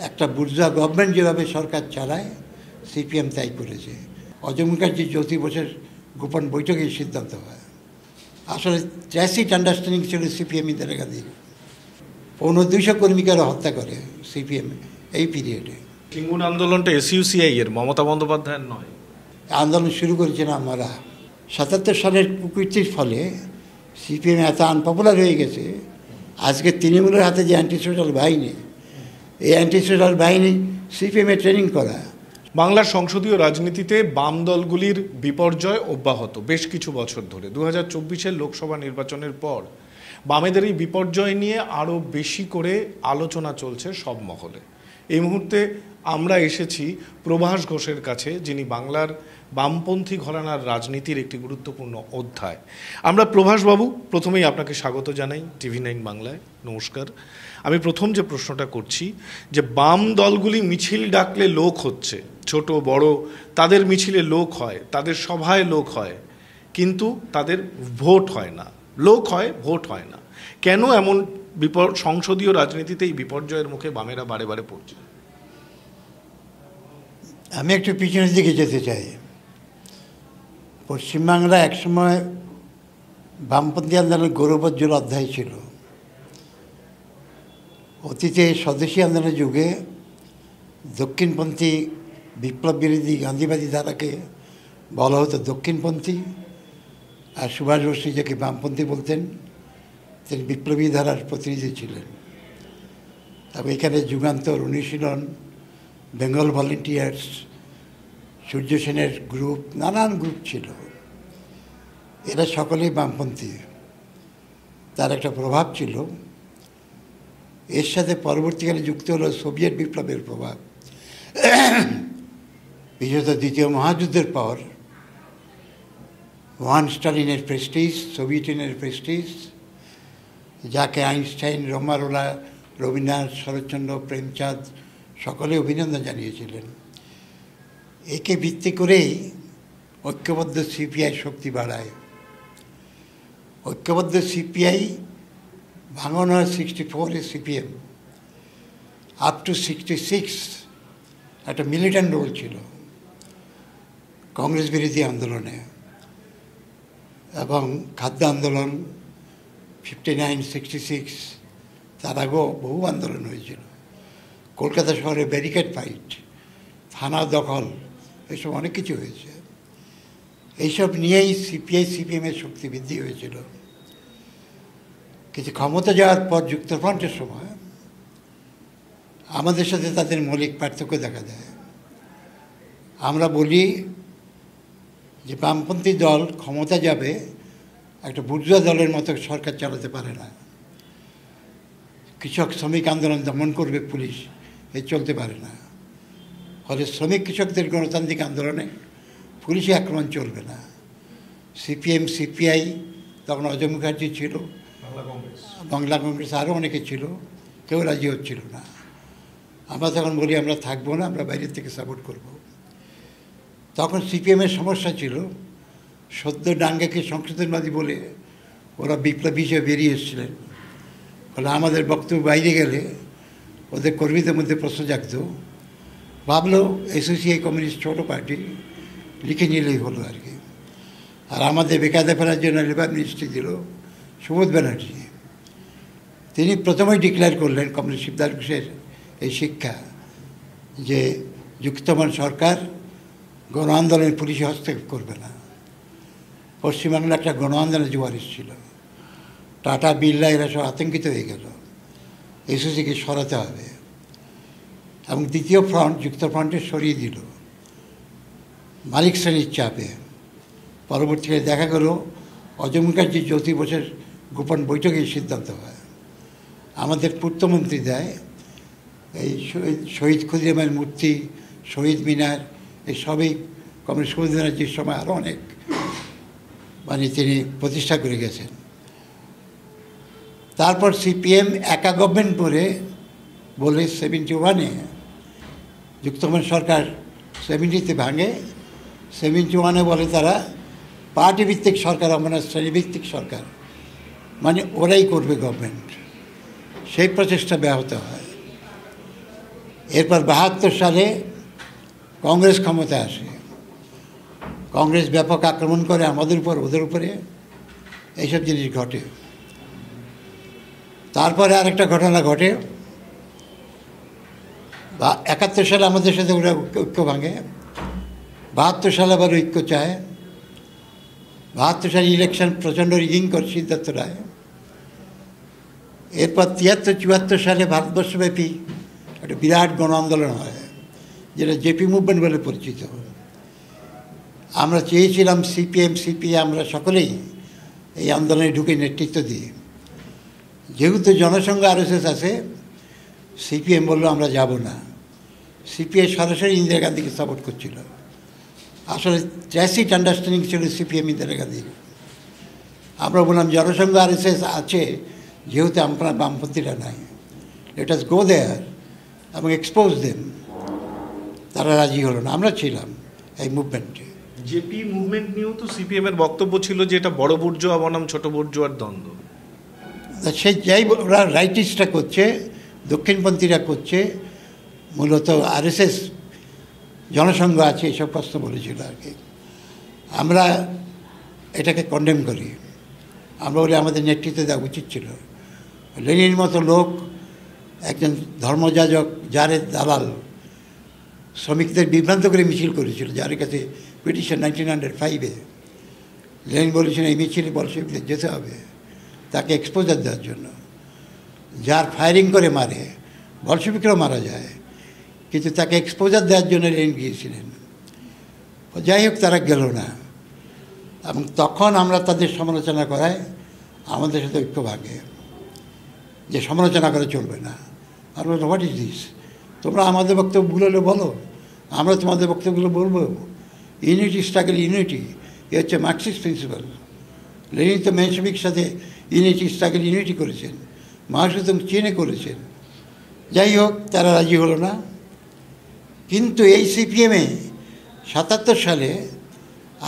একটা bourgeois government যেভাবে সরকার চালায় সিপিএম তাই করেছে। অজয় মুখার্জি জ্যোতি বোসের গোপন বৈঠকে সিদ্ধান্ত হয়। আসলে ট্যাসিট আন্ডারস্ট্যান্ডিং ছিল সিপিএম ইন্দিরা গান্ধীর। 250 কর্মীকে হত্যা করে সিপিএম এই পিরিয়ডে। সিঙ্গুর আন্দোলনটা এসইউসিআই এর, মমতা বন্দ্যোপাধ্যায়ের নয়। আন্দোলন শুরু করেছিলাম আমরা 77 সালের কুকীর্তির ফলে সিপিএম এত আনপপুলার হয়ে গেছে। আজকে তৃণমূলের হাতে যে অ্যান্টি সোশ্যাল বাহিনী, এই অ্যান্টি সোশ্যাল বাহিনী সিপিএমে ট্রেনিং করা। বাংলার সংসদীয় রাজনীতিতে বাম দলগুলির বিপর্যয় অব্যাহত বেশ কিছু বছর ধরে। 2024-এর লোকসভা নির্বাচনের পর বামেদের এই বিপর্যয় নিয়ে আরও বেশি করে আলোচনা চলছে সব মহলে। এই মুহূর্তে আমরা এসেছি প্রভাস ঘোষের কাছে, যিনি বাংলার বামপন্থী ঘরানার রাজনীতির একটি গুরুত্বপূর্ণ অধ্যায়। আমরা প্রভাসবাবু প্রথমেই আপনাকে স্বাগত জানাই TV9 বাংলায়। নমস্কার। আমি প্রথম যে প্রশ্নটা করছি, যে বাম দলগুলি মিছিল ডাকলে লোক হচ্ছে, ছোট বড় তাদের মিছিলে লোক হয়, তাদের সভায় লোক হয়, কিন্তু তাদের ভোট হয় না। লোক হয়, ভোট হয় না। কেন এমন সংসদীয় রাজনীতিতে এই বিপর্যয়ের মুখে বামেরা বারে বারে পড়ছে? আমি একটু পিছনের দিকে যেতে চাই। পশ্চিমবাংলা একসময় বামপন্থী আন্দোলনের গৌরবোজ্জ্বল অধ্যায় ছিল। অতীতে স্বদেশী আন্দোলনের যুগে দক্ষিণপন্থী বিপ্লব বিরোধী গান্ধীবাদী ধারাকে বলা হতো দক্ষিণপন্থী, আর সুভাষ বোস নিজেকে বামপন্থী বলতেন। তিনি বিপ্লবী ধারার প্রতিনিধি ছিলেন। তবে এখানে যুগান্তর, অনুশীলন, বেঙ্গল ভলেন্টিয়ার্স, সূর্য সেনের গ্রুপ, নানান গ্রুপ ছিল। এরা সকলেই বামপন্থী। তার একটা প্রভাব ছিল। এর সাথে পরবর্তীকালে যুক্ত হলো সোভিয়েত বিপ্লবের প্রভাব। বিশেষত দ্বিতীয় মহাযুদ্ধের পর ওয়ান স্টালিনের প্রেস্টিজ, সোভিয়েত ইউনিয়নের প্রেস্টিজ, যাকে আইনস্টাইন, রোমারোলা, রবীন্দ্রনাথ, শরৎচন্দ্র, প্রেমচাঁদ সকলে অভিনন্দন জানিয়েছিলেন। একে ভিত্তি করেই ঐক্যবদ্ধ সিপিআই শক্তি বাড়ায়। ঐক্যবদ্ধ সিপিআই ভাঙন হয় 64-এ সিপিএম। আপ টু 66 একটা মিলিটেন্ট রোল ছিল কংগ্রেস বিরোধী আন্দোলনে, এবং খাদ্য আন্দোলন 59, 66, তার আগেও বহু আন্দোলন হয়েছিল। কলকাতা শহরে ব্যারিকেড ফাইট, থানা দখল, এসব অনেক কিছু হয়েছে। এইসব নিয়েই সিপিআই সিপিএমের শক্তি বৃদ্ধি হয়েছিল। কিছু ক্ষমতা যাওয়ার পর যুক্তফ্রন্টের সময় আমাদের সাথে তাদের মৌলিক পার্থক্য দেখা দেয়। আমরা বলি যে বামপন্থী দল ক্ষমতা যাবে, একটা বুর্জোয়া দলের মতো সরকার চালাতে পারে না। কৃষক শ্রমিক আন্দোলন দমন করবে পুলিশ, এ চলতে পারে না। ফলে শ্রমিক কৃষকদের গণতান্ত্রিক আন্দোলনে পুলিশি আক্রমণ চলবে না। সিপিএম, সিপিআই, তখন অজয় মুখার্জি ছিল, বাংলা কংগ্রেস আরও অনেকে ছিল, কেউ রাজি হচ্ছিল না। আমরা তখন বলি আমরা থাকবো না, আমরা বাইরের থেকে সাপোর্ট করব। তখন সিপিএমের সমস্যা ছিল, সদ্য ডাঙ্গাকে সংশোধনবাদী বলে ওরা বিপ্লবী হিসেবে বেরিয়ে এসেছিলেন। ফলে আমাদের বক্তব্য বাইরে গেলে ওদের কর্মীদের মধ্যে প্রশ্ন জাগত। ভাবলো এসোসিয়াই কমিউনিস্ট ছোটো পার্টি, লিখে নিলেই হলো আর কি। আর আমাদের বেকায়দা ফেলার জন্য লেবার মিনিস্ট্রি দিল সুবোধ ব্যানার্জি। তিনি প্রথমেই ডিক্লেয়ার করলেন কমরেড শিবদাস ঘোষের এই শিক্ষা, যে যুক্তমান সরকার গণ আন্দোলনে পুলিশে হস্তক্ষেপ করবে না। পশ্চিমবাংলা একটা গণ আন্দোলনের জোয়ার এসেছিল। টাটা, বিড়লা এরা সব আতঙ্কিত হয়ে গেল, এসওসিকে সরাতে হবে। এবং দ্বিতীয় ফ্রন্ট, যুক্তফ্রন্টে সরিয়ে দিল মালিক শ্রেণীর চাপে। পরবর্তীকালে দেখা গেল অজয় মুখার্জি জ্যোতি বোসের গোপন বৈঠকে সিদ্ধান্ত হয়। আমাদের পূর্তমন্ত্রী দেয় এই শহীদ ক্ষুদিরামের মূর্তি, শহীদ মিনার, এই সবই কমরেড সুবোধ ব্যানার্জির সময় আরও অনেক তিনি প্রতিষ্ঠা করে গেছেন। তারপর সিপিএম একা গভর্নমেন্ট করে বলে 71-এ যুক্তফ্রন্ট সরকার 70-তে ভাঙে। 71-এ বলে তারা পার্টিভিত্তিক সরকার হবে না, শ্রেণীভিত্তিক সরকার, মানে ওরাই করবে গভর্নমেন্ট। সেই প্রচেষ্টা ব্যাহত হয়। এরপর 72 সালে কংগ্রেস ক্ষমতায় আসে। কংগ্রেস ব্যাপক আক্রমণ করে আমাদের উপর, ওদের উপরে, এইসব জিনিস ঘটে। তারপরে আরেকটা ঘটনা ঘটে, 71 সালে আমাদের সাথে ওরা ঐক্য ভাঙে, 72 সালে আবার ঐক্য চায়। 72 সালে ইলেকশন প্রচণ্ড রিগিং করে সিদ্ধার্থ রায়। এরপর 73-74 সালে ভারতবর্ষব্যাপী একটা বিরাট গণ আন্দোলন হয়, যেটা জেপি মুভমেন্ট বলে পরিচিত। আমরা চেয়েছিলাম সিপিএম সিপিআই আমরা সকলেই এই আন্দোলনে ঢুকে নেতৃত্ব দিই। যেহেতু জনসংঘ আরএসএস আছে, সিপিএম বললো আমরা যাব না। সিপিআই সরাসরি ইন্দিরা গান্ধীকে সাপোর্ট করছিল। আসলে ট্যাসিট আন্ডারস্ট্যান্ডিং ছিল সিপিএম ইন্দিরা গান্ধীর। আমরা বললাম জনসংঘ আরএসএস আছে, যেহেতু আমরা বামপন্থীরা নাই, লেট আস গো দেয়ার এবং এক্সপোজ দেম। তারা রাজি হলো না। আমরা ছিলাম এই মুভমেন্টে। জেপি মুভমেন্ট নিয়েও তো সিপিএম এর বক্তব্য ছিল যে এটা বড় বুর্জোয়া বনাম ছোট বুর্জোয়ার দ্বন্দ্ব। সে যাই, ওরা রাইটিস্টরা করছে, দক্ষিণপন্থীরা করছে, মূলত আরএসএস জনসংঘ আছে, এসব প্রশ্ন বলেছিল আর কি। আমরা এটাকে কন্ডেম করি। আমরা বলি আমাদের নেতৃত্ব দেওয়া উচিত ছিল। লেনিনের মতো লোক, একজন ধর্মযাজক, যারের দালাল, শ্রমিকদের বিভ্রান্ত করে মিছিল করেছিল, যার কাছে পিটিশন 1905-এ। লেনিন বলেছিলেন এই মিছিলে বলশেভিকদের যেতে হবে, তাকে এক্সপোজার দেওয়ার জন্য। যার ফায়ারিং করে মারে, বলশেভিকরাও মারা যায়, কিন্তু তাকে এক্সপোজার দেওয়ার জন্য লেনিন গিয়েছিলেন। যাই হোক, তারা গেল না। এবং তখন আমরা তাদের সমালোচনা করায় আমাদের সাথে ঐক্য ভাঙে, যে সমালোচনা করে চলবে না। আর হোয়াট ইজ দিস, তোমরা আমাদের বক্তব্যগুলো বলো, আমরা তোমাদের বক্তব্যগুলো বলবো। ইউনিটি স্ট্রাগল ইউনিটি, এ হচ্ছে মার্কসিস্ট প্রিন্সিপাল। লেনিন তো মেনশভিকের সাথে ইউনিটি স্ট্রাগল ইউনিটি করেছেন, মার্কস তো চীনে করেছেন। যাই হোক, তারা রাজি হলো না। কিন্তু এই সিপিএমে 77 সালে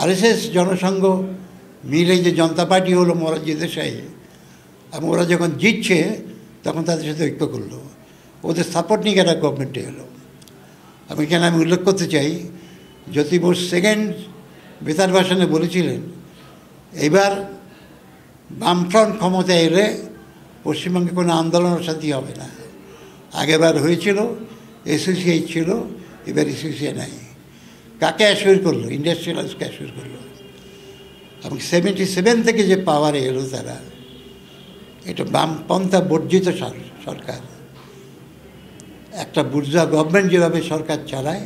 আরএসএস জনসংঘ মিলে যে জনতা পার্টি হলো মোরারজি দেশাই, এবং ওরা যখন জিতছে তখন তাদের সাথে ঐক্য করলো, ওদের সাপোর্ট নিয়ে একটা গভর্নমেন্টে এলো। আমি এখানে আমি উল্লেখ করতে চাই, জ্যোতি বোস সেকেন্ড বেতার ভাষণে বলেছিলেন, এবার বামফ্রন্ট ক্ষমতায় এলে পশ্চিমবঙ্গে কোনো আন্দোলন শান্তি হবে না। আগেবার হয়েছিল, এসোসিয়েট ছিল, এবার এসোসিয়েট নাই। কাকে অ্যাসিওর করলো? ইন্ডাস্ট্রিয়ালাইজকে অ্যাসিওর করলো। এবং 77 থেকে যে পাওয়ারে এলো তারা, এটা বামপন্থা বর্জিত সরকার। একটা বুর্জোয়া গভর্নমেন্ট যেভাবে সরকার চালায়,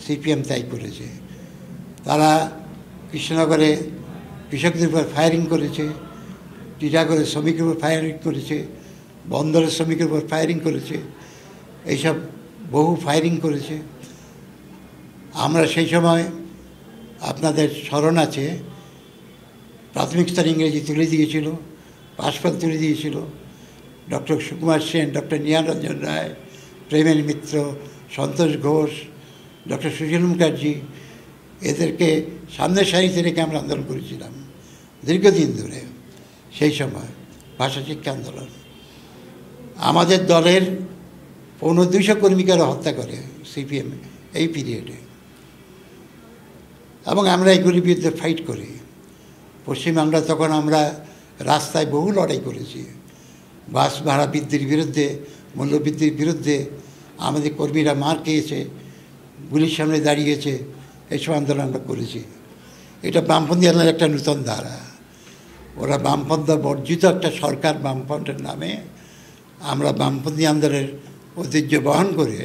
সিপিএম তাই করেছে। তারা কৃষ্ণনগরে কৃষকদের উপর ফায়ারিং করেছে, টিটাগড়ে শ্রমিকের উপর ফায়ারিং করেছে, বন্দরের শ্রমিকের উপর ফায়ারিং করেছে, এইসব বহু ফায়ারিং করেছে। আমরা সেই সময়, আপনাদের স্মরণ আছে, প্রাথমিক স্তর ইংরেজি তুলে দিয়েছিল, পাশফল তুলে দিয়েছিল ডক্টর সুকুমার সেন, ডক্টর নিহারঞ্জন রায়, প্রেমেন মিত্র, সন্তোষ ঘোষ, ডক্টর সুশীল মুখার্জি, এদেরকে সামনের সারিতে রেখে আমরা আন্দোলন করেছিলাম দীর্ঘদিন ধরে। সেই সময় ভাষা শিক্ষা আন্দোলন, আমাদের দলের 250 কর্মীকে হত্যা করে সিপিএম এই পিরিয়ডে, এবং আমরা এগুলির বিরুদ্ধে ফাইট করি। পশ্চিমবাংলা তখন আমরা রাস্তায় বহু লড়াই করেছি, বাস ভাড়া বৃদ্ধির বিরুদ্ধে, মূল্যবৃদ্ধির বিরুদ্ধে। আমাদের কর্মীরা মার খেয়েছে, গুলির সামনে দাঁড়িয়েছে, এইসব আন্দোলন আমরা করেছি। এটা বামপন্থী আন্দোলনের একটা নূতন ধারা। ওরা বামপন্থা বর্জিত একটা সরকার, বামপন্থের নামে আমরা বামপন্থী আন্দোলনের ঐতিহ্য বহন করে,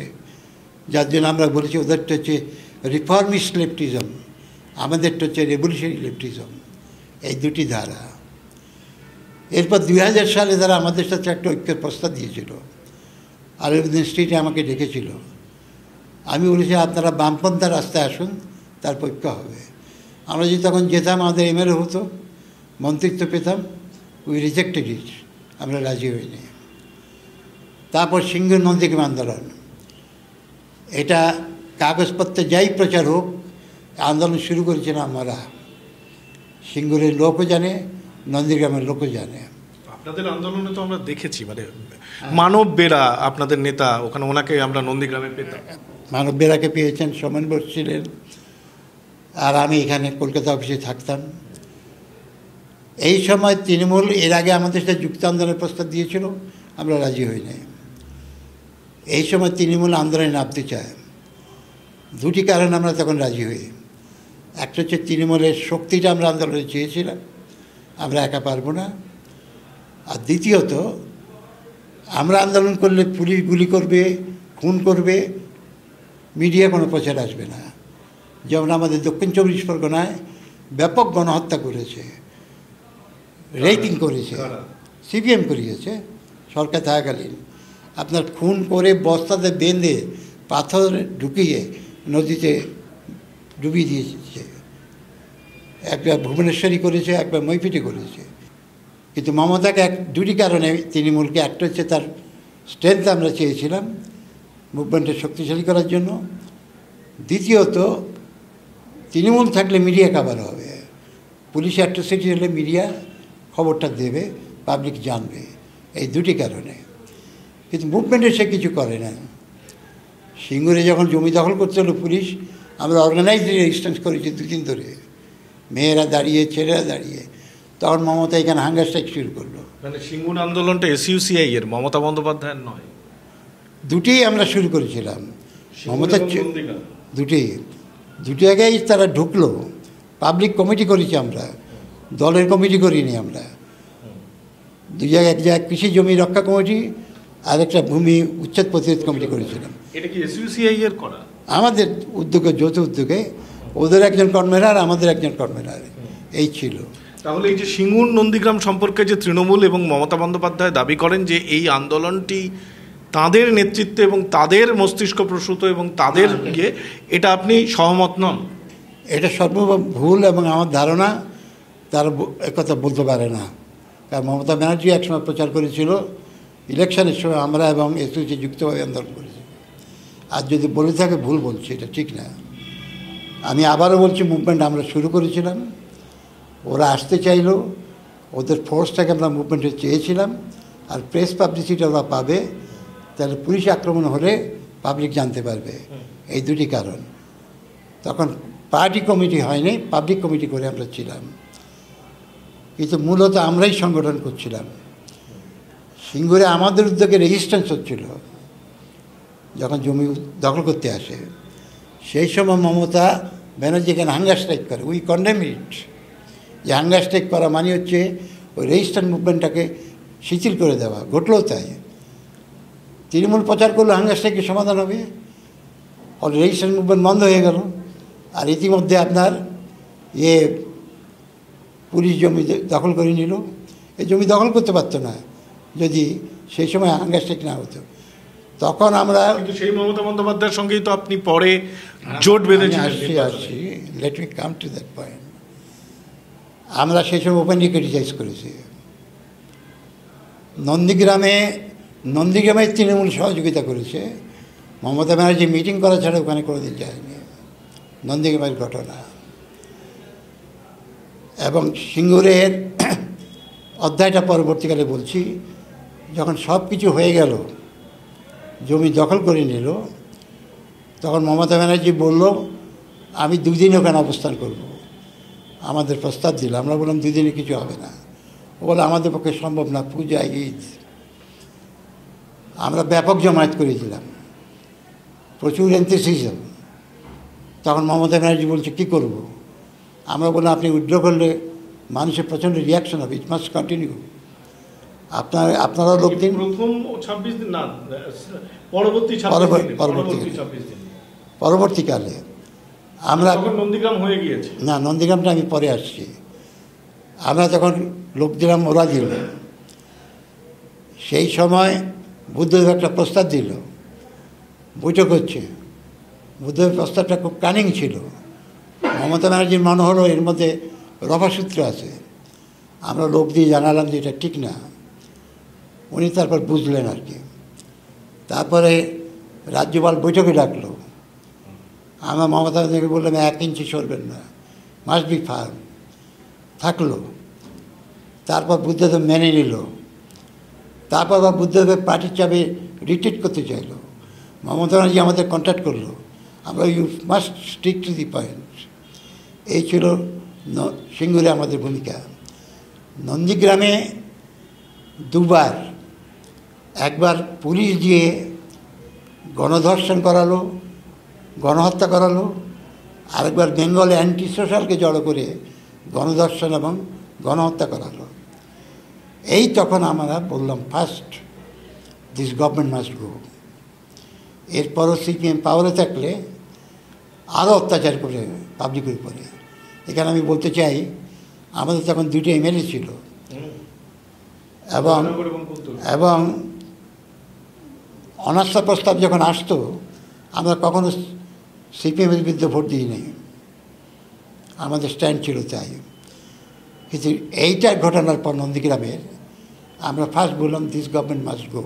যার জন্য আমরা বলেছি ওদেরটা হচ্ছে রিফর্মিস্ট লেফটিজম, আমাদেরটা হচ্ছে রেভলিউশনারি লেফটিজম, এই দুটি ধারা। এরপর 2000 সালে তারা আমাদের সাথে একটা ঐক্যের প্রস্তাব দিয়েছিল। আলিউদ্দিন স্ট্রিটে আমাকে ডেকেছিল। আমি বলেছি আপনারা বামপন্থা রাস্তায় আসুন, তারপর ঐক্য হবে। আমরা যদি তখন যেতাম, আমাদের এমএলএ হতো, মন্ত্রিত্ব পেতাম, উই রিজেক্টেড ইট, আমরা রাজি হইনি। তারপর সিঙ্গুর নন্দীগ্রাম আন্দোলন, এটা কাগজপত্রে যাই প্রচার হোক, আন্দোলন শুরু করেছিলাম আমরা। সিঙ্গুরের লোকও জানে, নন্দীগ্রামের লোকও জানে। আপনাদের আন্দোলনে তো আমরা দেখেছি, মানে মানব বেরা আপনাদের নেতা, ওখানে ওনাকে আমরা নন্দীগ্রামে পেতাম। মানব বেরাকে পেয়েছেন, সোমেন বোস ছিলেন, আর আমি এখানে কলকাতা অফিসে থাকতাম। এই সময় তৃণমূল এর আগে আমাদের সাথে যুক্ত আন্দোলনের প্রস্তাব দিয়েছিল, আমরা রাজি হই নাই। এই সময় তৃণমূল আন্দোলনে নামতে চায়, দুটি কারণে আমরা তখন রাজি হই। একটা হচ্ছে তৃণমূলের শক্তিটা আমরা আন্দোলনে চেয়েছিলাম, আমরা একা পারবো না। আর দ্বিতীয়ত, আমরা আন্দোলন করলে পুলিশ গুলি করবে, খুন করবে, মিডিয়া কোনো প্রচার আসবে না। যেমন আমাদের দক্ষিণ 24 পরগনায় ব্যাপক গণহত্যা করেছে, রেপিং করেছে, সিপিএম করিয়েছে সরকার থাকাকালীন। আপনার খুন করে বস্তাতে বেঁধে পাথর ঢুকিয়ে নদীতে ডুবিয়ে দিয়েছে। একবার ভুবনেশ্বরী করেছে, একবার মৈপিটি করেছে। কিন্তু মমতাকে দুটি কারণে তৃণমূলকে, একটা হচ্ছে তার স্ট্রেংথ আমরা চেয়েছিলাম মুভমেন্টে শক্তিশালী করার জন্য, দ্বিতীয়ত তৃণমূল থাকলে মিডিয়া কাভার হবে, পুলিশ অ্যাট্রোসিটি হলে মিডিয়া খবরটা দেবে, পাবলিক জানবে, এই দুটি কারণে। কিন্তু মুভমেন্টে সে কিছু করে না। সিঙ্গুরে যখন জমি দখল করতে হলো পুলিশ, আমরা অর্গানাইজ রেজিস্ট্যান্স করেছি দুদিন ধরে, মেয়েরা দাঁড়িয়ে, ছেলেরা দাঁড়িয়ে। তখন মমতা এখানে হাঙ্গার স্ট্রাইক শুরু করলো। মানে সিঙ্গুর আন্দোলনটা এসইউসিআই এর, মমতা বন্দ্যোপাধ্যায়ের নয়? দুটিই আমরা শুরু করেছিলাম, মমতা দুটি জায়গায় তারা ঢুকলো। পাবলিক কমিটি করেছি আমরা, দলের কমিটি করিনি আমরা। দু জায়গায়, এক জায়গায় কৃষি জমি রক্ষা কমিটি, আর একটা ভূমি উচ্ছেদ প্রতিরোধ কমিটি করেছিলাম। এটা কি এসইউসিআই এর করা? আমাদের উদ্যোগে, যৌথ উদ্যোগে, ওদের একজন কনভেনার, আমাদের একজন কনভেনার, এই ছিল। তাহলে এই যে সিঙ্গুর নন্দীগ্রাম সম্পর্কে যে তৃণমূল এবং মমতা বন্দ্যোপাধ্যায় দাবি করেন যে এই আন্দোলনটি তাদের নেতৃত্বে এবং তাদের মস্তিষ্ক প্রসূত এবং তাদের এটা আপনি সহমত নন? এটা সর্বভূম ভুল, এবং আমার ধারণা তারা একথা বলতে পারে না। কারণ মমতা ব্যানার্জি একসময় প্রচার করেছিল ইলেকশনের সময় আমরা এবং এসইউসি যুক্তভাবে আন্দোলন করেছি। আর যদি বলে থাকে ভুল বলছি, এটা ঠিক না। আমি আবারও বলছি, মুভমেন্ট আমরা শুরু করেছিলাম, ওরা আসতে চাইলো, ওদের ফোর্সটাকে আমরা মুভমেন্টে চেয়েছিলাম। আর প্রেস পাবলিসিটি ওরা পাবে, তাহলে পুলিশ আক্রমণ হলে পাবলিক জানতে পারবে, এই দুটি কারণ। তখন পার্টি কমিটি হয়নি, পাবলিক কমিটি করে আমরা ছিলাম। কিন্তু মূলত আমরাই সংগঠন করছিলাম। সিঙ্গুরে আমাদের উদ্যোগে রেজিস্ট্যান্স হচ্ছিল যখন জমি দখল করতে আসে। সেই সময় মমতা ব্যানার্জি এখানে হাঙ্গার স্ট্রাইক করে, উই কন্ডেম ইট। যে হাঙ্গার স্ট্রাইক করা মানে হচ্ছে ওই রেজিস্ট্যান্স মুভমেন্টটাকে শিথিল করে দেওয়া, ঘটলেও তাই। তৃণমূল প্রচার করলে হাঙ্গার স্ট্রাইকের সমাধান হবে, ফলে রেজিস্ট্যান্স মুভমেন্ট বন্ধ হয়ে গেল। আর ইতিমধ্যে আপনার পুলিশ জমি দখল করে নিল। এই জমি দখল করতে পারতো না যদি সেই সময় হাঙ্গার স্ট্রাইক না হতো। তখন আমরা, কিন্তু সেই মমতা বন্দ্যোপাধ্যায়ের সঙ্গেই তো আপনি পরে জোট বেঁধেছিলেন। আসছি, let me come to that point. আমরা সেই সময় ওপেনলি ক্রিটিসাইজ করেছি। নন্দীগ্রামে তৃণমূল সহযোগিতা করেছে, মমতা ব্যানার্জি মিটিং করা ছাড়া ওখানে কোনোদিন যায়নি। নন্দীগ্রামের ঘটনা এবং সিঙ্গুরের অধ্যায়টা পরবর্তীকালে বলছি। যখন সব কিছু হয়ে গেল, জমি দখল করে নিল, তখন মমতা ব্যানার্জি বলল আমি দুদিন ওখানে অবস্থান করব। আমাদের প্রস্তাব দিল, আমরা বললাম দুদিনে কিছু হবে না। ও বলে আমাদের পক্ষে সম্ভব না, পূজা, ঈদ। আমরা ব্যাপক জমায়েত করেছিলাম, প্রচুর এনথুসিয়াজম। তখন মমতা ব্যানার্জি বলছে কী করব। আমরা বললাম আপনি উইথড্র করলে মানুষের প্রচণ্ড রিয়াকশন হবে, ইট মাস্ট কন্টিনিউ। আপনারা লোক দিন। প্রথম 26 দিন না, পরবর্তীকালে আমরা নন্দীগ্রাম হয়ে গিয়েছে। না, নন্দীগ্রামটা আমি পরে আসছি। আমরা যখন লোক দিলাম, ওরা দিল। সেই সময় বুদ্ধদেব একটা প্রস্তাব দিল, বৈঠক হচ্ছে। বুদ্ধদেব প্রস্তাবটা খুব কানিং ছিল। মমতা ব্যানার্জির মনে হলো এর মধ্যে রফাসূত্র আছে। আমরা লোক দিয়ে জানালাম যে এটা ঠিক না। উনি তারপর বুঝলেন আর কি। তারপরে রাজ্যপাল বৈঠকে ডাকলো। আমরা মমতা ব্যানার্জিকে বললাম 1 ইঞ্চি সরবেন না, মাস্ট বি ফার্ম। থাকলো। তারপর বুদ্ধদেব মেনে নিল। তারপর আবার বুদ্ধদেবের পার্টির চাপে রিট্রিট করতে চাইলো। মমতা ব্যানার্জি আমাদের কন্ট্যাক্ট করলো, আমরা you must stick to the point. এই ছিল সিঙ্গুরে আমাদের ভূমিকা। নন্দীগ্রামে দুবার, একবার পুলিশ দিয়ে গণধর্ষণ করালো, গণহত্যা করালো, আরেকবার বেঙ্গলে অ্যান্টি সোশ্যালকে জড়ো করে গণধর্ষণ এবং গণহত্যা করালো। এই তখন আমরা বললাম first this government must go. এরপরও সিপিএম পাওয়ারে থাকলে আরও অত্যাচার করে পাবলিকের উপরে। এখানে আমি বলতে চাই, আমাদের তখন দুটো এমএলএ ছিল এবং অনাস্থা প্রস্তাব যখন আসতো আমরা কখনো সিপিএমের বিরুদ্ধে ভোট দিই নাই, আমাদের স্ট্যান্ড ছিল তাই। কিন্তু এইটার ঘটনার পর নন্দীগ্রামের আমরা ফার্স্ট বললাম দিস গভর্নমেন্ট মাস্ট গো,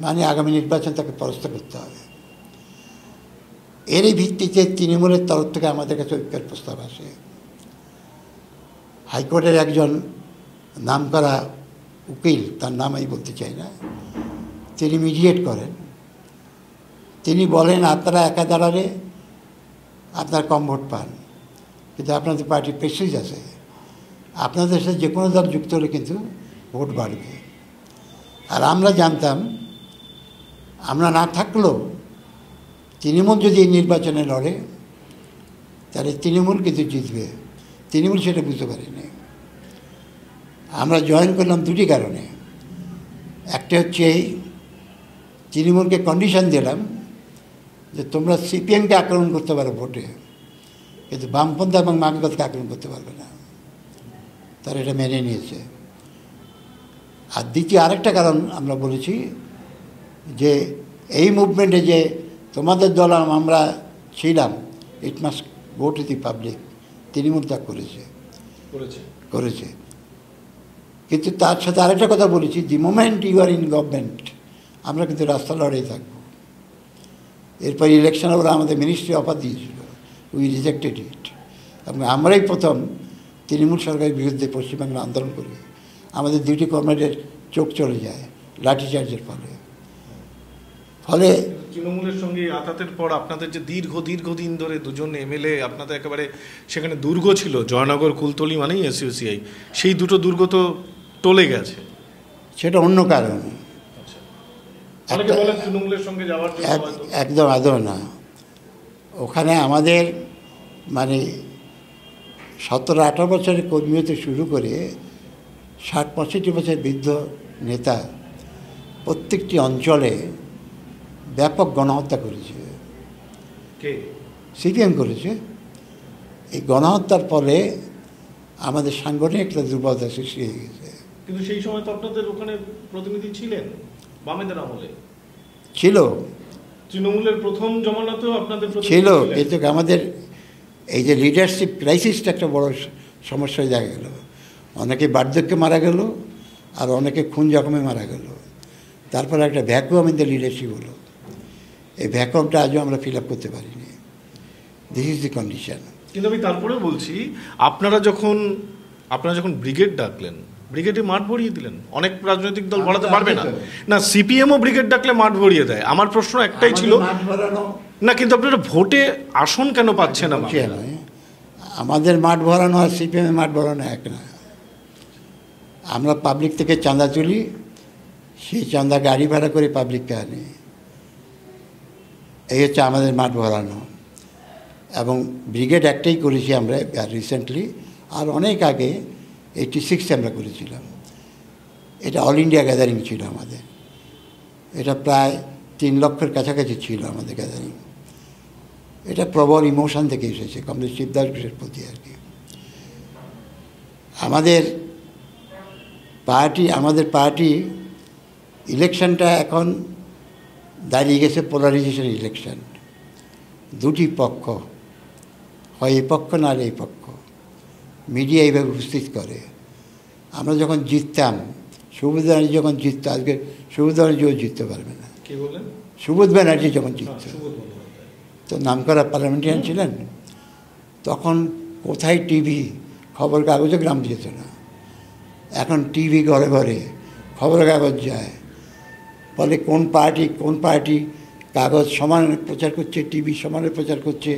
মানে আগামী নির্বাচন তাকে পরাস্ত করতে হবে। এরই ভিত্তিতে তৃণমূলের তরফ থেকে আমাদের কাছে ঐক্যের প্রস্তাব আসে। হাইকোর্টের একজন নামকরা উকিল, তার নাম আমি বলতে চাই না, তিনি মিডিয়েট করেন। তিনি বলেন আপনারা একা দাঁড়ালে আপনার কম ভোট পান, কিন্তু আপনাদের পার্টির প্রেস্টিজ আছে, আপনাদের সাথে যে কোনো দল যুক্ত হলে কিন্তু ভোট বাড়বে। আর আমরা জানতাম আমরা না থাকলেও তৃণমূল যদি এই নির্বাচনে লড়ে তাহলে তৃণমূল কিন্তু জিতবে। তৃণমূল সেটা বুঝতে পারেনি। আমরা জয়েন করলাম দুটি কারণে। একটা হচ্ছে এই তৃণমূলকে কন্ডিশন দিলাম যে তোমরা সিপিএমকে আক্রমণ করতে পারো ভোটে, কিন্তু বামপন্থা এবং মার্ক্সবাদকে আক্রমণ করতে পারবে না। তারা এটা মেনে নিয়েছে। আর দ্বিতীয় আরেকটা কারণ আমরা বলেছি যে এই মুভমেন্টে যে তোমাদের দল আমরা ছিলাম, it must go to the public. Trinamool তা করেছে। কিন্তু তার সাথে আরেকটা কথা বলেছি, the moment you are in government আমরা কিন্তু রাস্তা লড়াই থাকবো। এরপর ইলেকশন ওরা আমাদের মিনিস্ট্রি অফার দিয়েছিল, উই রিজেক্টেড ইট। এবং আমরাই প্রথম তৃণমূল সরকারের বিরুদ্ধে পশ্চিমবাংলা আন্দোলন করি। আমাদের দুটি কর্মীদের চোখ চলে যায় লাঠিচার্জের ফলে। তৃণমূলের সঙ্গে আতাতের পর আপনাদের যে দীর্ঘদিন ধরে দুজন এমএলএ আপনাদের একেবারে সেখানে দুর্গ ছিল, জয়নগর কুলতলি মানেই এসইউসিআই, সেই দুটো দুর্গ তো টলে গেছে। সেটা অন্য কারণ, তৃণমূলের সঙ্গে যাওয়ার একদম আদৌ না। ওখানে আমাদের মানে 17-18 বছরের কর্মী হতে শুরু করে 60-65 বছর বৃদ্ধ নেতা প্রত্যেকটি অঞ্চলে ব্যাপক গণহত্যা করেছে। সিপিএম করেছে। এই গণহত্যার ফলে আমাদের সাংগঠনিক একটা দুর্বলতা সৃষ্টি হয়ে গেছে। কিন্তু সেই সময় তো আপনাদের ওখানে প্রতিনিধি ছিলেন, বামেদের আমলে ছিল, তৃণমূলের প্রথম জমানাতেও আপনাদের ছিল। কিন্তু আমাদের এই যে লিডারশিপ ক্রাইসিসটা একটা বড় সমস্যায় দেখা গেল। অনেকে বার্ধক্যে মারা গেল, আর অনেকে খুন জখমে মারা গেল। তারপরে একটা ভ্যাকুয়াম ইন দ্য লিডারশিপ হলো। এই ভ্যাকুয়ামটা আজও আমরা ফিল আপ করতে পারিনি। This is the condition. কিন্তু আমি তারপরেও বলছি, আপনারা যখন ব্রিগেড ডাকলেন, ব্রিগেডে মাঠ ভরিয়ে দিলেন। অনেক রাজনৈতিক দল বাড়াতে পারবে না, সিপিএমও ব্রিগেড ডাকলে মাঠ ভরিয়ে দেয়। আমার প্রশ্ন একটাই ছিল না, কিন্তু আপনারা ভোটে আসন কেন পাচ্ছেন না? আমাদের মাঠ ভরানো আর সিপিএমের মাঠ ভরানো এক না। আমরা পাবলিক থেকে চাঁদা তুলি, সেই চাঁদা গাড়ি ভাড়া করে পাবলিককে আনি। এই হচ্ছে আমাদের মাঠ ভরানো। এবং ব্রিগেড একটাই করেছি আমরা রিসেন্টলি, আর অনেক আগে 86 আমরা করেছিলাম। এটা অল ইন্ডিয়া গ্যাদারিং ছিল আমাদের। এটা প্রায় 3 লক্ষের কাছাকাছি ছিল আমাদের গ্যাদারিং। এটা প্রবল ইমোশন থেকে এসেছে, কমরেড শিবদাস ঘোষের প্রতি আর কি। আমাদের পার্টি ইলেকশনটা এখন দাঁড়িয়ে গেছে পোলারাইজেশন ইলেকশন। দুটি পক্ষ, হয় এই পক্ষ না এই পক্ষ। মিডিয়া এইভাবে উপস্থিত করে। আমরা যখন জিততাম, সুবোধ ব্যানার্জি যখন জিতত, আজকে সুবোধ ব্যানার্জিও জিততে পারবে না। সুবোধ ব্যানার্জি যখন জিতত, তো নামকরা পার্লামেন্টারিয়ান ছিলেন, তখন কোথায় টিভি, খবর কাগজে গ্রাম যেত না। এখন টিভি ঘরে ঘরে, খবরের কাগজ যায়, ফলে কোন পার্টি কাগজ সমানে প্রচার করছে, টিভি সমানে প্রচার করছে,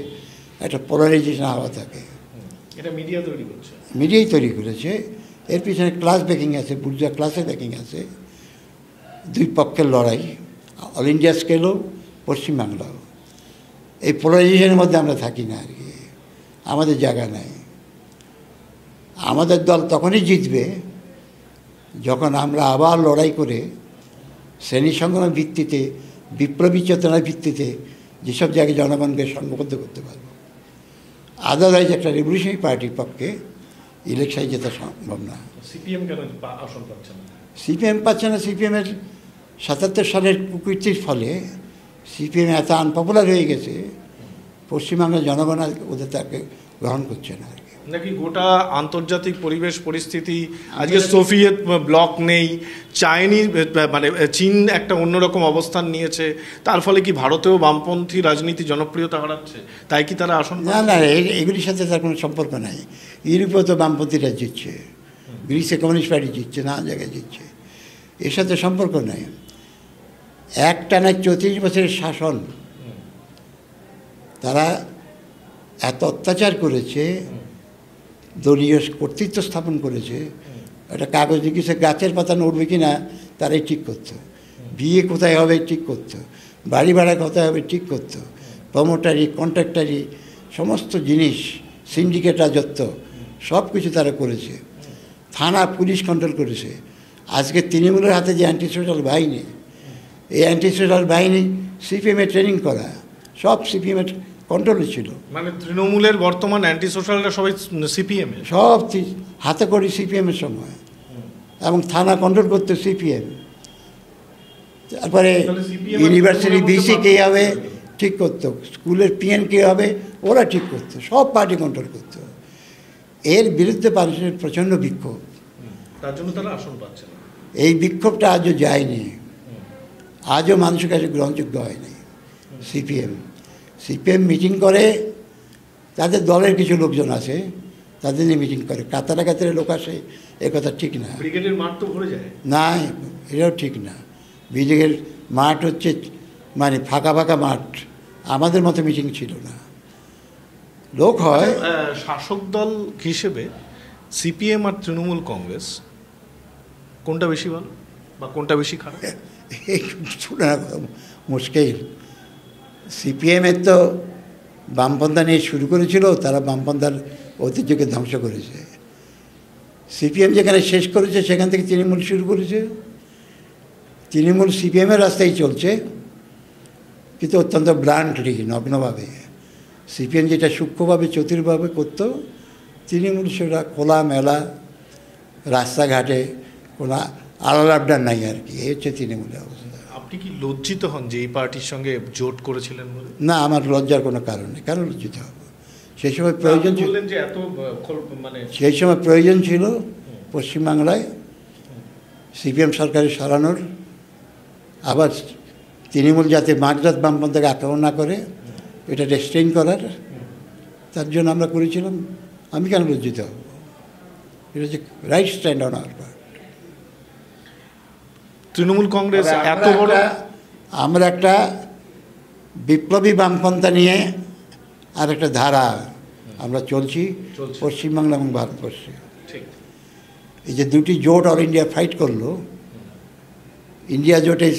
একটা পোলারাইজেশন হাওয়া থাকে। এটা মিডিয়া তৈরি করছে, মিডিয়াই তৈরি করেছে। এর পিছনে ক্লাস ব্যাকিং আছে, বুর্জোয়া ক্লাসের ব্যাকিং আছে। দুই পক্ষের লড়াই, অল ইন্ডিয়া স্কেলও, পশ্চিমবাংলাও। এই পোলারাইজেশনের মধ্যে আমরা থাকি না আর কি, আমাদের জায়গা নাই। আমাদের দল তখনই জিতবে যখন আমরা আবার লড়াই করে শ্রেণী সংগ্রামের ভিত্তিতে, বিপ্লবী চেতনার ভিত্তিতে যেসব জায়গায় জনগণকে সংঘবদ্ধ করতে পারব। আদারওয়াইজ একটা রেভলিউশনারি পার্টির পক্ষে ইলেকশনে জেতা সম্ভব না। সিপিএম কেন আসন পাচ্ছে না? সিপিএম পাচ্ছে না, সিপিএমের ৭৭ সালের কুকীর্তির ফলে সিপিএম এত আনপপুলার হয়ে গেছে, পশ্চিমবাংলার জনগণ ওদের তাকে গ্রহণ করছে না আর কি। নাকি গোটা আন্তর্জাতিক পরিবেশ পরিস্থিতি, আজকে সোভিয়েত ব্লক নেই, চাইনিজ মানে চীন একটা অন্যরকম অবস্থান নিয়েছে, তার ফলে কি ভারতেও বামপন্থী রাজনীতি জনপ্রিয়তা হারাচ্ছে? তাই কি তারা আসন? না, এগুলির সাথে তার কোনো সম্পর্ক নাই। ইউরোপেও তো বামপন্থীরা জিতছে, গ্রিসে কমিউনিস্ট পার্টি জিতছে, নানা জায়গায় জিতছে, এর সাথে সম্পর্ক নেই। একটানা ৩৪ বছরের শাসন, তারা এত অত্যাচার করেছে, দলীয় কর্তৃত্ব স্থাপন করেছে। একটা কাগজ লিখেছে গাছের পাতা নড়বে কি না তারাই ঠিক করতো, বিয়ে কোথায় হবে ঠিক করতো, বাড়ি ভাড়া কোথায় হবে ঠিক করতো, প্রমোটারি, কন্ট্রাক্টারি, সমস্ত জিনিস, সিন্ডিকেট রাজত্ব, সব কিছু তারা করেছে। থানা পুলিশ কন্ট্রোল করেছে। আজকে তৃণমূলের হাতে যে অ্যান্টি সোশ্যাল বাহিনী, এই অ্যান্টি সোশ্যাল বাহিনী সিপিএমে ট্রেনিং করা, সব সিপিএমের কন্ট্রোলে ছিল। মানে তৃণমূলের বর্তমান অ্যান্টি সোশ্যালরা সবাই সিপিএম, সব হাতে করি সিপিএমের সময়, এবং থানা কন্ট্রোল করতো সিপিএম। তারপরে ইউনিভার্সিটি ভিসি কে হবে ঠিক করতো, স্কুলের পিএন কে হবে ওরা ঠিক করতো, সব পার্টি কন্ট্রোল করতো। এর বিরুদ্ধে মানুষের প্রচণ্ড বিক্ষোভ, তার জন্য তারা আসন পাচ্ছে না। এই বিক্ষোভটা আজও যায়নি, আজও মানুষের কাছে গ্রহণযোগ্য হয়নি। সিপিএম মিটিং করে, তাদের দলের কিছু লোকজন আছে, তাদের নিয়ে মিটিং করে, কাতারে কাতারে লোক আসে, এ কথা ঠিক না। ব্রিগেডের মাঠ তো ভরে যায় না, এটাও ঠিক না। ব্রিগেডের মাঠ হচ্ছে মানে ফাঁকা ফাঁকা মাঠ, আমাদের মতো মিটিং ছিল না, লোক হয়। শাসক দল হিসেবে সিপিএম আর তৃণমূল কংগ্রেস কোনটা বেশি ভালো বা কোনটা বেশি খারাপ? এই শুনে মুশকিল। সিপিএমের তো বামপন্থা নিয়ে শুরু করেছিল, তারা বামপন্থার ঐতিহ্যকে ধ্বংস করেছে। সিপিএম যেখানে শেষ করেছে সেখান থেকে তৃণমূল শুরু করেছে। তৃণমূল সিপিএমের রাস্তায় চলছে, কিন্তু অত্যন্ত ব্লান্টলি, নগ্নভাবে। সিপিএম যেটা সূক্ষ্মভাবে চতুরভাবে করতো, তৃণমূল সেটা খোলা মেলা, রাস্তাঘাটে কোনো আলাদা আবডার নাই আর কি। এই হচ্ছে তৃণমূলের অবস্থা। আপনি কি লজ্জিত হন যে এই পার্টির সঙ্গে জোট করেছিলেন বলে? না, আমার লজ্জার কোনো কারণ নেই। কেন লজ্জিত হব? সেই সময় প্রয়োজন ছিল, যে এত মানে সেই সময় প্রয়োজন ছিল পশ্চিমবাংলায় সিপিএম সরকারের সরানোর, আবার তৃণমূল যাতে মাঝরাত বামপন্থাকে আক্রমণ না করে, এটা রেস্ট্রেইন করার, তার জন্য আমরা করেছিলাম। আমি কেন লজ্জিত হব? এটা হচ্ছে right stand on our part. Trinamool Congress এত বড়, আমরা একটা বিপ্লবী বামপন্থা নিয়ে আর একটা ধারা আমরা চলছি পশ্চিমবাংলা এবং ভারতবর্ষে। এই যে দুটি জোট অল ইন্ডিয়া ফাইট করলো, ইন্ডিয়া জোটে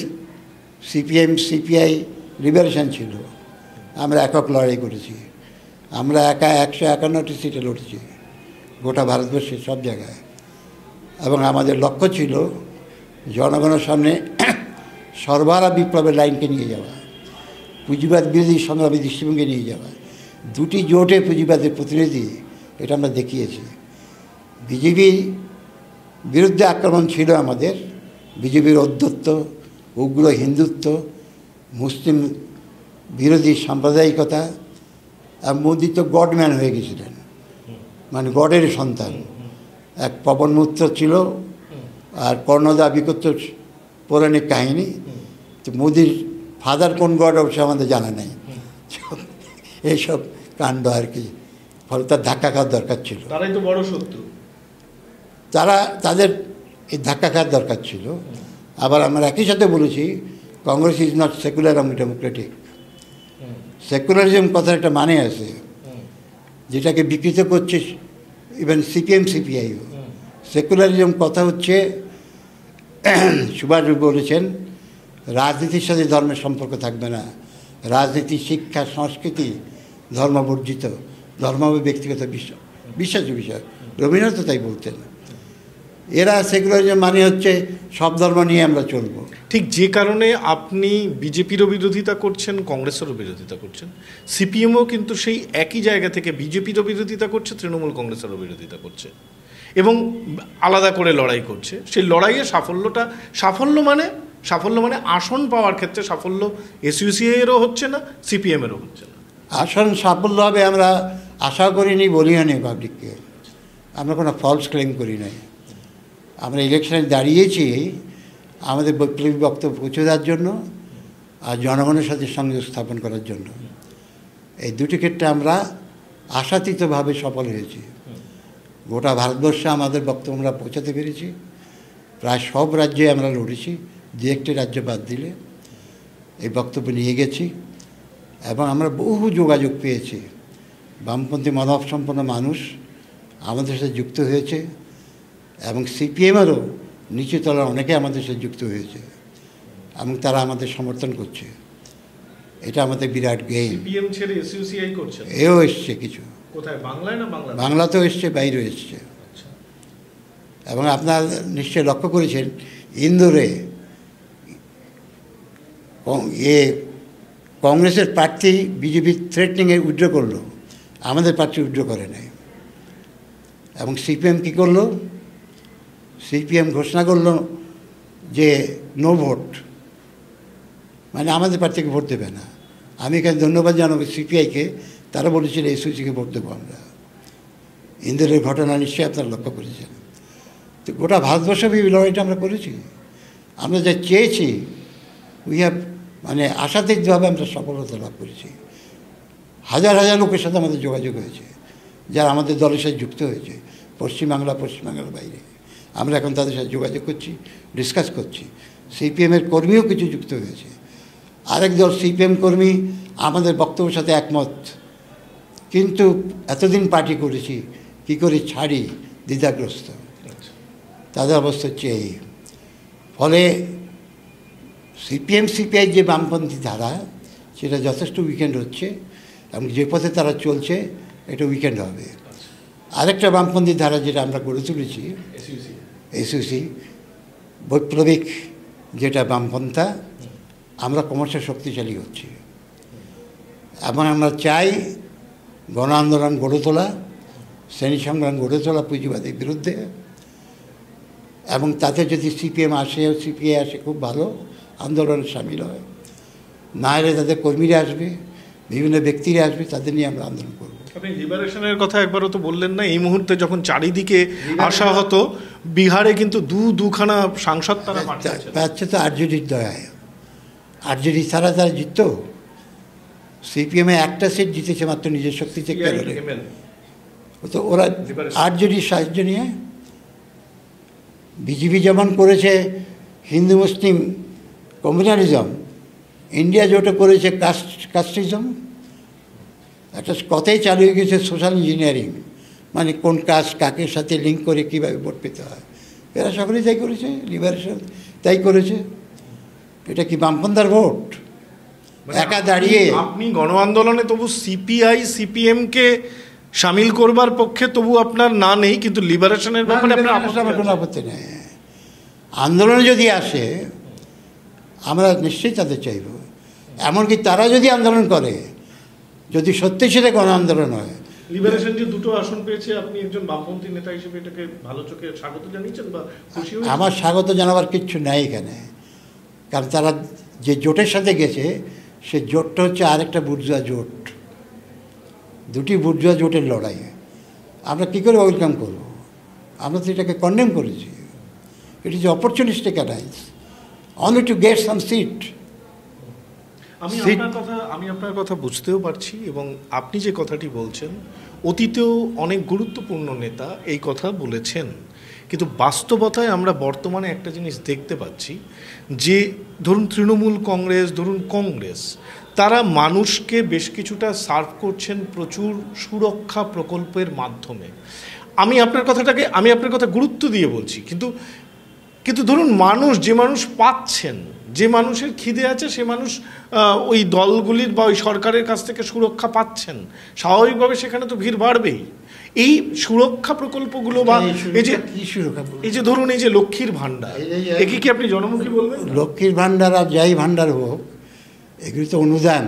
সিপিএম সিপিআই লিবারেশন ছিল, আমরা একক লড়াই করেছি। আমরা একা 151টি সিটে লড়েছি গোটা ভারতবর্ষের সব জায়গায়, এবং আমাদের লক্ষ্য ছিল জনগণের সামনে সর্বারা বিপ্লবের লাইনকে নিয়ে যাওয়া, পুঁজিবাদ বিরোধী সংগ্রামী দৃষ্টিভঙ্গি নিয়ে যাওয়া। দুটি জোটে পুঁজিবাদের প্রতিনিধি, এটা আমরা দেখিয়েছি। বিজেপির বিরুদ্ধে আক্রমণ ছিল আমাদের, বিজেপির ঔদ্ধত্য, উগ্র হিন্দুত্ব, মুসলিম বিরোধী সাম্প্রদায়িকতা। আর মোদি তো গডম্যান হয়ে গেছিলেন, মানে গডের সন্তান। এক পবন মিত্র ছিল, আর কর্ণদা বিকট পৌরাণিক কাহিনী। তো মোদির ফাদার কোন গড অবশ্য আমাদের জানা নেই। এইসব কাণ্ড আর কি, ফলে তার ধাক্কা খাওয়ার দরকার ছিল। তারাই তো বড় শত্রু। তারা তাদের এই ধাক্কা খাওয়ার দরকার ছিল। আবার আমরা একই সাথে বলেছি কংগ্রেস ইজ নট সেকুলার এবং ডেমোক্রেটিক। সেকুলারিজম কথার একটা মানে আছে, যেটাকে বিকৃত করছে ইভেন সিপিএম সিপিআইও। সেকুলারিজম কথা হচ্ছে, সুভাষ বলেছেন, রাজনীতির সাথে ধর্মের সম্পর্ক থাকবে না, রাজনীতি, শিক্ষা, সংস্কৃতি ধর্মবর্জিত, ধর্ম হবে ব্যক্তিগত বিশ্বাসের বিষয়। রবীন্দ্রনাথ তাই বলতেন। এরা সেকুলারিজম মানে হচ্ছে সব ধর্ম নিয়ে আমরা চলব। ঠিক যে কারণে আপনি বিজেপিরও বিরোধিতা করছেন, কংগ্রেসেরও বিরোধিতা করছেন, সিপিএমও কিন্তু সেই একই জায়গা থেকে বিজেপিরও বিরোধিতা করছে, তৃণমূল কংগ্রেসেরও বিরোধিতা করছে এবং আলাদা করে লড়াই করছে। সেই লড়াইয়ে সাফল্য মানে আসন পাওয়ার ক্ষেত্রে সাফল্য এসইউসিআইয়েরও হচ্ছে না, সিপিএমেরও হচ্ছে না। আসন সাফল্য হবে আমরা আশা করিনি, বলিও নেই পাবলিককে। আমরা কোনো ফলস ক্লেম করি নাই। আমরা ইলেকশনে দাঁড়িয়েছি আমাদের বৈপ্লবিক বক্তব্য পৌঁছে দেওয়ার জন্য আর জনগণের সাথে সংযোগ স্থাপন করার জন্য। এই দুটি ক্ষেত্রে আমরা আশাতীতভাবে সফল হয়েছি। গোটা ভারতবর্ষে আমাদের বক্তব্য আমরা পৌঁছাতে পেরেছি। প্রায় সব রাজ্যে আমরা লড়েছি, দু একটি রাজ্য বাদ দিলে এই বক্তব্য নিয়ে গেছি এবং আমরা বহু যোগাযোগ পেয়েছি। বামপন্থী মনোভাবসম্পন্ন মানুষ আমাদের সাথে যুক্ত হয়েছে এবং সিপিএমেরও নিচু তলার অনেকে আমাদের সাথে যুক্ত হয়েছে এবং তারা আমাদের সমর্থন করছে। এটা আমাদের বিরাট গেইন। সিপিএম ছেড়ে এসইউসিআই করছে, এও এসছে কিছু, কোথায়, বাংলায় না বাংলা? বাংলাতেও এসছে, বাইরেও এসছে। এবং আপনারা নিশ্চয়ই লক্ষ্য করেছেন ইন্দোরে কংগ্রেসের প্রার্থী বিজেপি থ্রেটনিংয়ে উইথড্র করলো, আমাদের প্রার্থী উইথড্র করে নাই। এবং সিপিএম কী করলো? সিপিএম ঘোষণা করলো যে নো ভোট, মানে আমাদের প্রার্থীকে ভোট দেবে না। আমি এখানে ধন্যবাদ জানাবো সিপিআইকে, তারা বলেছিল এসইউসিকে ভোট দেবো আমরা। ইন্দোরের ঘটনা নিশ্চয়ই আপনারা লক্ষ্য করেছেন। তো গোটা ভারতবর্ষব্যাপী লড়াইটা আমরা করেছি। আমরা যা চেয়েছি উই হ্যাভ, মানে আশাতীতভাবে আমরা সফলতা লাভ করেছি। হাজার হাজার লোকের সাথে আমাদের যোগাযোগ হয়েছে, যারা আমাদের দলের সাথে যুক্ত হয়েছে পশ্চিমবাংলার বাইরে। আমরা এখন তাদের সাথে যোগাযোগ করছি, ডিসকাস করছি। সিপিএমের কর্মীও কিছু যুক্ত হয়েছে। আরেক দল সিপিএম কর্মী আমাদের বক্তব্যের সাথে একমত, কিন্তু এতদিন পার্টি করেছি কী করে ছাড়ি, দ্বিধাগ্রস্ত। তাদের অবস্থা হচ্ছে এই। ফলে সিপিএম সিপিআই যে বামপন্থী ধারা, সেটা যথেষ্ট উইকেন্ড হচ্ছে এবং যে পথে তারা চলছে এটা উইকেন্ড হবে। আরেকটা বামপন্থী ধারা যেটা আমরা গড়ে তুলেছি, এসইউসি, বৈপ্লবিক যেটা বামপন্থা, আমরা ক্রমশ শক্তিশালী হচ্ছি এবং আমরা চাই গণ আন্দোলন গড়ে তোলা, শ্রেণী সংগ্রাম গড়ে তোলা পুঁজিবাদের বিরুদ্ধে। এবং তাতে যদি সিপিএম আসে, সিপিআই আসে, খুব ভালো, আন্দোলনে সামিল হয়। না এলে তাদের কর্মীরা আসবে, বিভিন্ন ব্যক্তিরা আসবে, তাদের নিয়ে আমরা আন্দোলন করব। আপনি লিবারেশনের কথা একবারও তো বললেন না। এই মুহূর্তে যখন চারিদিকে আসা হতো, বিহারে কিন্তু দুখানা সাংসদ তারা পাচ্ছে তো আরজেডির দয়ায়। আরজেডি ছাড়া তারা জিতত। সিপিএমে একটা সিট জিতেছে মাত্র নিজের শক্তি চেক করে। তো ওরা আরজেডির সাহায্য নিয়ে বিজেপি যেমন করেছে হিন্দু মুসলিম কমিউনালিজম, ইন্ডিয়া জোটে করেছে কাস্টিজম। একটা কথাই চালু হয়ে গেছে সোশ্যাল ইঞ্জিনিয়ারিং, মানে কোন কাস্ট কাকে সাথে লিঙ্ক করে কীভাবে ভোট পেতে হয়। এরা সকলেই তাই করেছে, লিবারেশন তাই করেছে। এটা কি বামপন্থার ভোট? একা দাঁড়িয়ে আপনি গণ আন্দোলনে তবু সিপিআই সিপিএমকে সামিল করবার পক্ষে, তবু আপনার না নেই, কিন্তু লিবারেশনের ব্যাপারে আমার কোনো আপত্তি নেই। আন্দোলনে যদি আসে আমরা নিশ্চয়ই তাদের চাইব। এমনকি তারা যদি আন্দোলন করে, যদি সত্যি সেটা গণ আন্দোলন হয়। লিবারেশন যে দুটো আসন পেয়েছে, আপনি একজন বামপন্থী নেতা হিসেবে এটাকে ভালো চোখে স্বাগত জানিয়েছেন বা খুশি হয়েছেন? আমার স্বাগত জানাবার কিচ্ছু নেই এখানে, কারণ তারা যে জোটের সাথে গেছে সে জোটটা হচ্ছে আরেকটা বুর্জুয়া জোট। দুটি বুর্জুয়া জোটের লড়াই আমরা কী করে ওয়েলকাম করব? আমরা তো এটাকে কন্ডেম করেছি। It is opportunistic alliance only to get some seat. আমি আপনার কথা বুঝতেও পারছি এবং আপনি যে কথাটি বলছেন, অতীতেও অনেক গুরুত্বপূর্ণ নেতা এই কথা বলেছেন। কিন্তু বাস্তবতায় আমরা বর্তমানে একটা জিনিস দেখতে পাচ্ছি যে ধরুন তৃণমূল কংগ্রেস, ধরুন কংগ্রেস, তারা মানুষকে বেশ কিছুটা সার্ভ করছেন প্রচুর সুরক্ষা প্রকল্পের মাধ্যমে। আমি আপনার কথা গুরুত্ব দিয়ে বলছি, কিন্তু ধরুন যে মানুষ পাচ্ছেন, যে মানুষের খিদে আছে, সে মানুষ ওই দলগুলির বা ওই সরকারের কাছ থেকে সুরক্ষা পাচ্ছেন, স্বাভাবিকভাবে সেখানে তো ভিড় বাড়বেই। এই সুরক্ষা প্রকল্পগুলো বা এই যে ধরুন এই যে লক্ষ্মীর ভাণ্ডার, একে কি আপনি জনমুখী বলবেন? লক্ষ্মীর ভাণ্ডার আর যাই ভাণ্ডার হোক, এগুলি তো অনুদান।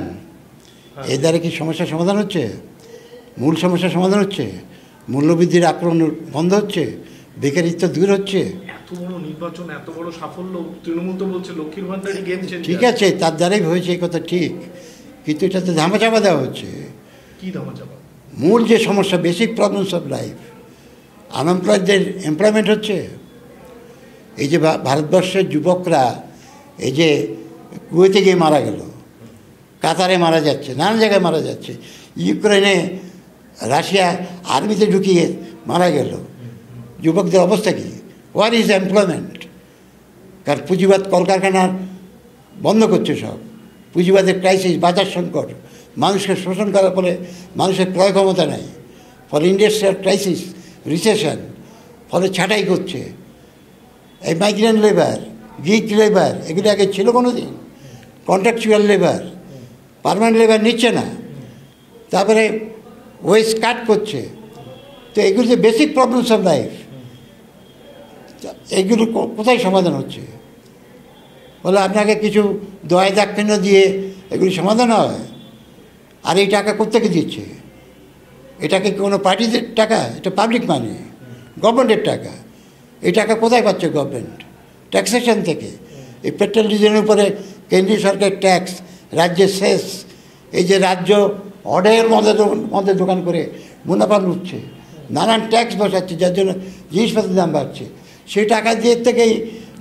এর দ্বারা কি সমস্যার সমাধান হচ্ছে? মূল সমস্যার সমাধান হচ্ছে? মূল্যবৃদ্ধির আক্রমণ বন্ধ হচ্ছে? বেকারিত্ব দূর হচ্ছে? এত বড় নির্বাচন, এত বড় সাফল্য, তৃণমূল তো বলছে লক্ষ্মীর ভাণ্ডারই গেম চেঞ্জার। ঠিক আছে, তার দ্বারাই হয়েছে, এই কথা ঠিক, কিন্তু এটাতে ধামাচাপা দেওয়া হচ্ছে। কি ধামাচাপা? মূল যে সমস্যা, বেসিক প্রবলেমস অফ লাইফ, আনএমপ্লয়েডদের এমপ্লয়মেন্ট হচ্ছে। এই যে ভারতবর্ষের যুবকরা এই যে কুয়েতে গিয়ে মারা গেল, কাতারে মারা যাচ্ছে, নানান জায়গায় মারা যাচ্ছে, ইউক্রেনে রাশিয়া আর্মিতে ঢুকিয়ে মারা গেল, যুবকদের অবস্থা কী? Where is employment? কারণ পুঁজিবাদ কলকারখানা বন্ধ করছে সব, পুঁজিবাদের ক্রাইসিস, বাজার সংকট, মানুষকে শোষণ করার ফলে মানুষের ক্রয় ক্ষমতা নেই, ফলে ইন্ডাস্ট্রিয়াল ক্রাইসিস, রিসেশন, ফলে ছাঁটাই করছে। এই মাইগ্রেন্ট লেবার, গিগ লেবার, এগুলো আগে ছিল কোনো দিন? কন্ট্রাকচুয়াল লেবার, পার্মানেন্ট লেবার নিচ্ছে না, তারপরে ওয়েজ কাট করছে। তো এগুলো যে বেসিক প্রবলেমস অফ লাইফ, এইগুলো কোথায় সমাধান হচ্ছে? বলে আপনাকে কিছু দয়া দাক্ষিণ্য দিয়ে এগুলি সমাধান হয়? আর এই টাকা কোত্থেকে দিচ্ছে? এটাকে কোনো পার্টিদের টাকা? এটা পাবলিক মানি, গভর্নমেন্টের টাকা। এই টাকা কোথায় পাচ্ছে গভর্নমেন্ট? ট্যাক্সেশন থেকে। এই পেট্রোল ডিজেলের উপরে কেন্দ্রীয় সরকার ট্যাক্স, রাজ্যের শেষ। এই যে রাজ্য অর্ডারের মধ্যে দোকান করে মুনাফা লুটছে, নানান ট্যাক্স বসাচ্ছে, যার জন্য জিনিসপত্রের দাম বাড়ছে। সেই টাকা দিয়ে থেকেই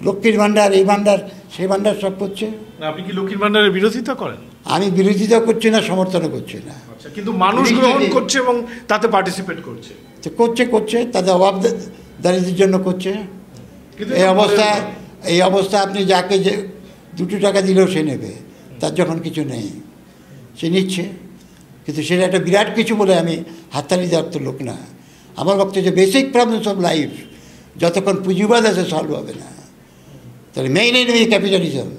লক্ষ্মীর ভাণ্ডার, এই ভাণ্ডার, সেই ভাণ্ডার সব করছে। আপনি কি লক্ষ্মীর ভাণ্ডারের বিরোধিতা করেন? আমি বিরোধিতা করছি না, সমর্থনও করছি না। কিন্তু মানুষ গ্রহণ করছে এবং তাতে পার্টিসিপেট করছে। করছে তাদের অভাব দারিদ্রের জন্য করছে। এই অবস্থা আপনি যাকে যে 2 টাকা দিলেও সে নেবে, তার যখন কিছু নেই সে নিচ্ছে। কিন্তু সেটা একটা বিরাট কিছু বলে আমি হাততালি দেওয়ার তো লোক না। আমার বক্তব্য যে বেসিক প্রবলেমস অফ লাইফ যতক্ষণ পুঁজিবাদ আছে সলভ হবে না। তাহলে মেইন এনিমি ক্যাপিটালিজম।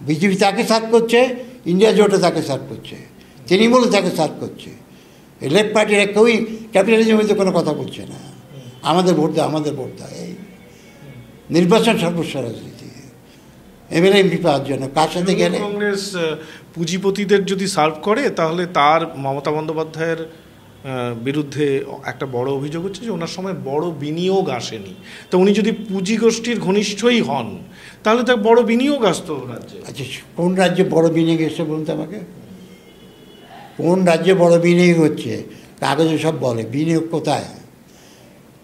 বিজেপি তাকে সার্ভ করছে, ইন্ডিয়া জোটও তাকে সার্ভ করছে, তৃণমূল তাকে সার্ভ করছে। এই লেফট পার্টিরা কেউই ক্যাপিটালিজমের তো কোনো কথা বলছে না। আমাদের ভোট দাও, আমাদের ভোট দাও। এই নির্বাচন সর্বস্ব রাজনীতি, এমএলএ এমপি পাওয়ার জন্য কার সাথে গেলে। কংগ্রেস পুঁজিপতিদের যদি সার্ভ করে, তাহলে তার মমতা বন্দ্যোপাধ্যায়ের বিরুদ্ধে একটা বড় অভিযোগ হচ্ছে যে ওনার সময় বড় বিনিয়োগ আসেনি। তো উনি যদি পুঁজি গোষ্ঠীর ঘনিষ্ঠই হন, তাহলে তার বড় বিনিয়োগ আসতো রাজ্যে। আচ্ছা, কোন রাজ্যে বড় বিনিয়োগ এসছে বলুন তো আমাকে? কোন রাজ্যে বড় বিনিয়োগ হচ্ছে? কাগজে সব বলে বিনিয়োগ কোথায়,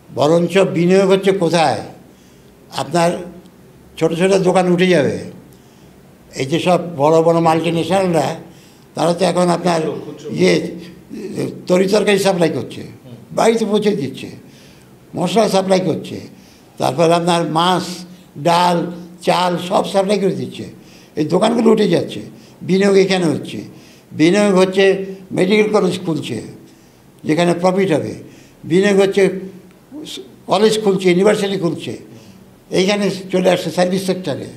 বরঞ্চ বিনিয়োগ হচ্ছে কোথায়? আপনার ছোট ছোট দোকান উঠে যাবে। এই যে সব বড় বড় মাল্টিনেশনালরা, তারা তো এখন আপনার তরিতরকারি সাপ্লাই করছে, বাড়িতে পৌঁছে দিচ্ছে, মশলা সাপ্লাই করছে, তারপর আপনার মাছ, ডাল, চাল সব সাপ্লাই করে দিচ্ছে। এই দোকানগুলো উঠে যাচ্ছে। বিনিয়োগ এখানে হচ্ছে। বিনিয়োগ হচ্ছে মেডিকেল কলেজ খুলছে যেখানে প্রফিট হবে। বিনিয়োগ হচ্ছে কলেজ খুলছে, ইউনিভার্সিটি খুলছে, এইখানে চলে আসছে সার্ভিস সেক্টরে,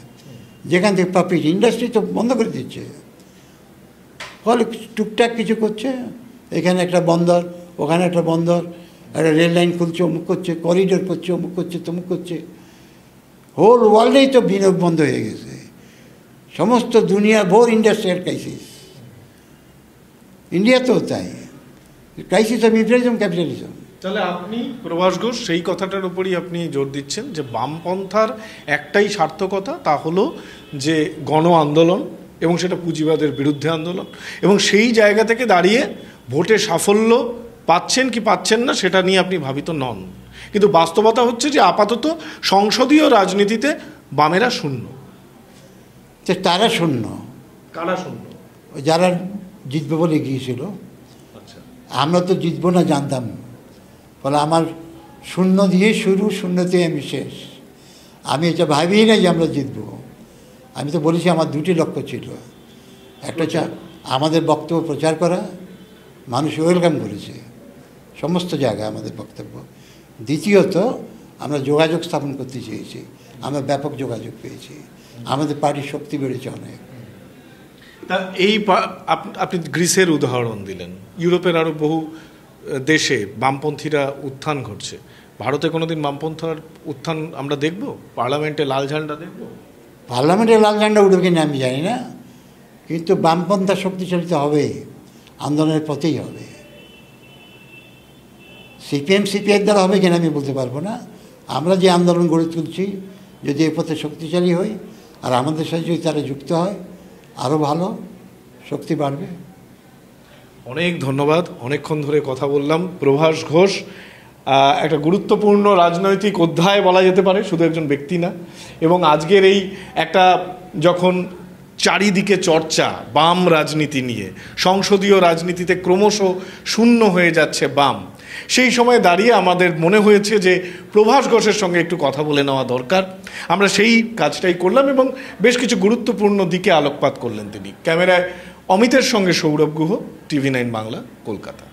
যেখান থেকে প্রফিট। ইন্ডাস্ট্রি তো বন্ধ করে দিচ্ছে। ফলে টুকটাক কিছু করছে, এখানে একটা বন্দর, ওখানে একটা বন্দর, একটা রেল লাইন খুলছে, অমুক করছে, করিডোর করছে, অমুক করছে, তমুক করছে। হোল ওয়ার্ল্ডেই তো বিনিয়োগ বন্ধ হয়ে গেছে। সমস্ত দুনিয়া ভোর ইন্ডাস্ট্রিয়াল ক্রাইসিস। ইন্ডিয়া তো তাই, ক্রাইসিস অফ ইম্পেরিয়ালিজম, ক্যাপিটালিজম। তাহলে আপনি প্রভাস ঘোষ সেই কথাটার উপরই আপনি জোর দিচ্ছেন যে বামপন্থার একটাই সার্থকতা, তা হলো যে গণ আন্দোলন, এবং সেটা পুঁজিবাদের বিরুদ্ধে আন্দোলন, এবং সেই জায়গা থেকে দাঁড়িয়ে ভোটে সাফল্য পাচ্ছেন কি পাচ্ছেন না সেটা নিয়ে আপনি ভাবিত নন। কিন্তু বাস্তবতা হচ্ছে যে আপাতত সংসদীয় রাজনীতিতে বামেরা শূন্য। তারা শূন্য? কারা শূন্য? যারা জিতবে বলে গিয়েছিল। আচ্ছা, আমরা তো জিতবো না জানতাম। ফলে আমার শূন্য দিয়ে শুরু, শূন্যতে আমি শেষ। আমি এটা ভাবিই না যে আমরা জিতব। আমি তো বলেছি আমার দুটি লক্ষ্য ছিল, একটা হচ্ছে আমাদের বক্তব্য প্রচার করা, মানুষ ওয়েলকাম করেছে সমস্ত জায়গায় আমাদের বক্তব্য। দ্বিতীয়ত আমরা যোগাযোগ স্থাপন করতে চেয়েছি, আমরা ব্যাপক যোগাযোগ পেয়েছি, আমাদের পার্টির শক্তি বেড়েছে অনেক। তা এই আপনি গ্রিসের উদাহরণ দিলেন, ইউরোপের আরও বহু দেশে বামপন্থীরা উত্থান ঘটছে। ভারতে কোনোদিন বামপন্থার উত্থান আমরা দেখব? পার্লামেন্টে লাল ঝান্ডা দেখব? পার্লামেন্টে লাল ঝান্ডা উঠবে কিনা আমি জানি না, কিন্তু বামপন্থা শক্তিশালিত হবে, আন্দোলনের পথেই হবে। সিপিএম সিপিআই দ্বারা হবে কিনা আমি বলতে পারবো না। আমরা যে আন্দোলন গড়ে তুলছি, যদি এই পথে শক্তিশালী হই আর আমাদের সাথে যদি তারা যুক্ত হয়, আরও ভালো শক্তি বাড়বে। অনেক ধন্যবাদ। অনেকক্ষণ ধরে কথা বললাম। প্রভাস ঘোষ একটা গুরুত্বপূর্ণ রাজনৈতিক অধ্যায় বলা যেতে পারে, শুধু একজন ব্যক্তি না। এবং আজকের এই একটা যখন চারিদিকে চর্চা বাম রাজনীতি নিয়ে, সংসদীয় রাজনীতিতে ক্রমশ শূন্য হয়ে যাচ্ছে বাম, সেই সময় দাঁড়িয়ে আমাদের মনে হয়েছে যে প্রভাস ঘোষের সঙ্গে একটু কথা বলে নেওয়া দরকার। আমরা সেই কাজটাই করলাম এবং বেশ কিছু গুরুত্বপূর্ণ দিকে আলোকপাত করলেন তিনি। ক্যামেরায় অমিতের সঙ্গে সৌরভ গুহ, TV9 বাংলা, কলকাতা।